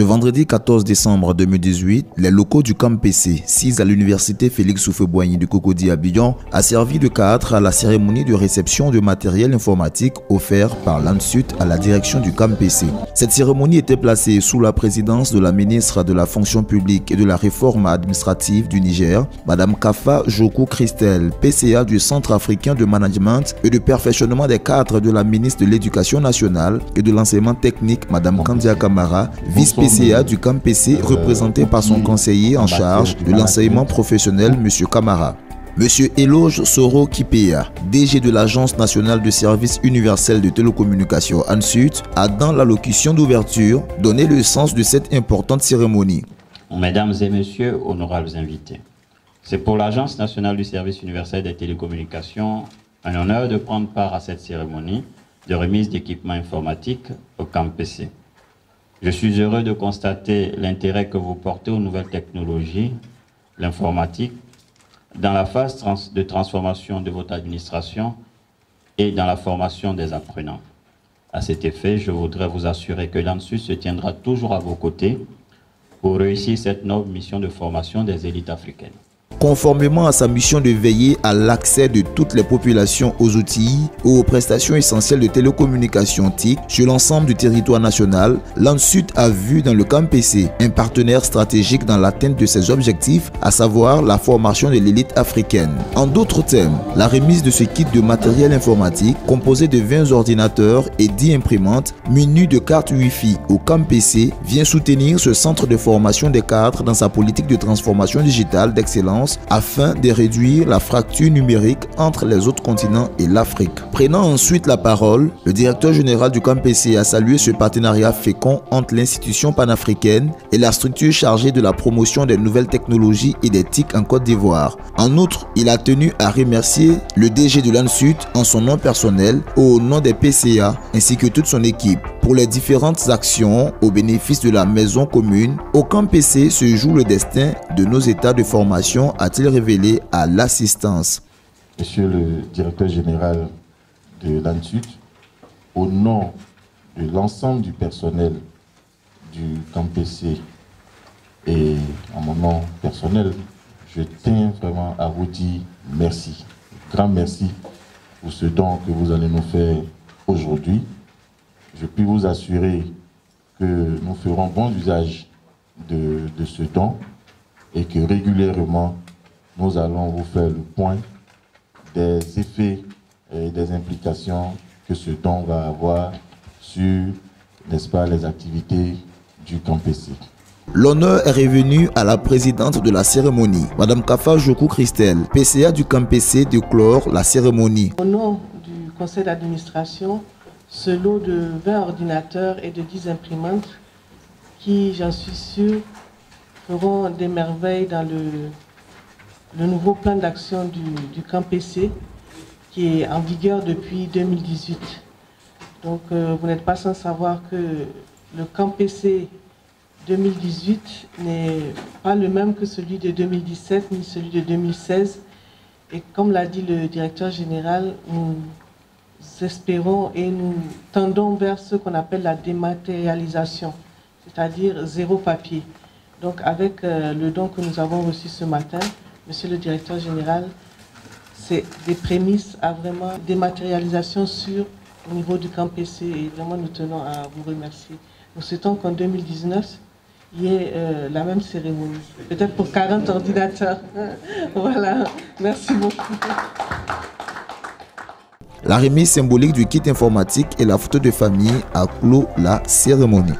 Ce vendredi 14 décembre 2018, les locaux du CAMPC, 6 à l'université Félix Houphouët-Boigny de Cocody Abidjan, a servi de cadre à la cérémonie de réception de matériel informatique offert par l'ANSUT à la direction du CAMPC. Cette cérémonie était placée sous la présidence de la ministre de la fonction publique et de la réforme administrative du Niger, Madame Kafa Jokou Christelle, PCA du Centre africain de management et de perfectionnement des cadres de la ministre de l'Éducation nationale et de l'enseignement technique, Madame Kandia Kamara, vice-PCA du CAMPC, représenté par son conseiller en charge de l'enseignement professionnel, M. Kamara. Monsieur Eloge Soro Kipea, DG de l'Agence nationale de services universels de télécommunications ANSUT, a dans l'allocution d'ouverture donné le sens de cette importante cérémonie. Mesdames et messieurs, honorables invités, c'est pour l'Agence nationale du service universel des télécommunications un honneur de prendre part à cette cérémonie de remise d'équipements informatiques au CAMPC. Je suis heureux de constater l'intérêt que vous portez aux nouvelles technologies, l'informatique, dans la phase de transformation de votre administration et dans la formation des apprenants. À cet effet, je voudrais vous assurer que l'ANSUT se tiendra toujours à vos côtés pour réussir cette noble mission de formation des élites africaines. Conformément à sa mission de veiller à l'accès de toutes les populations aux outils ou aux prestations essentielles de télécommunications TIC sur l'ensemble du territoire national, l'ANSUT a vu dans le CAMPC un partenaire stratégique dans l'atteinte de ses objectifs, à savoir la formation de l'élite africaine. En d'autres termes, la remise de ce kit de matériel informatique composé de 20 ordinateurs et 10 imprimantes munis de cartes Wi-Fi au CAMPC vient soutenir ce centre de formation des cadres dans sa politique de transformation digitale d'excellence afin de réduire la fracture numérique entre les autres continents et l'Afrique. Prenant ensuite la parole, le directeur général du CAMPC a salué ce partenariat fécond entre l'institution panafricaine et la structure chargée de la promotion des nouvelles technologies et des TIC en Côte d'Ivoire. En outre, il a tenu à remercier le DG de l'ANSUT en son nom personnel au nom des PCA ainsi que toute son équipe pour les différentes actions au bénéfice de la maison commune. Au CAMPC se joue le destin de nos états de formation, a-t-il révélé à l'assistance. Monsieur le directeur général de l'ANSUT, au nom de l'ensemble du personnel du CAMPC et en mon nom personnel, je tiens vraiment à vous dire merci. Grand merci pour ce don que vous allez nous faire aujourd'hui. Je puis vous assurer que nous ferons bon usage de ce don et que régulièrement, nous allons vous faire le point des effets et des implications que ce don va avoir sur, n'est-ce pas, les activités du CAMPC. L'honneur est revenu à la présidente de la cérémonie, Madame Kafa Jokou Christelle, PCA du CAMPC, de clore la cérémonie. Au nom du conseil d'administration, ce lot de 20 ordinateurs et de 10 imprimantes qui, j'en suis sûr, feront des merveilles dans le nouveau plan d'action du CAMPC qui est en vigueur depuis 2018. Donc vous n'êtes pas sans savoir que le CAMPC 2018 n'est pas le même que celui de 2017 ni celui de 2016. Et comme l'a dit le directeur général, nous espérons et nous tendons vers ce qu'on appelle la dématérialisation, c'est-à-dire zéro papier. Donc avec le don que nous avons reçu ce matin, Monsieur le directeur général, c'est des prémices à vraiment dématérialisation au niveau du CAMPC et vraiment nous tenons à vous remercier. Nous souhaitons qu'en 2019, il y ait la même cérémonie, peut-être pour 40 ordinateurs. Voilà, merci beaucoup. La remise symbolique du kit informatique et la photo de famille a clos la cérémonie.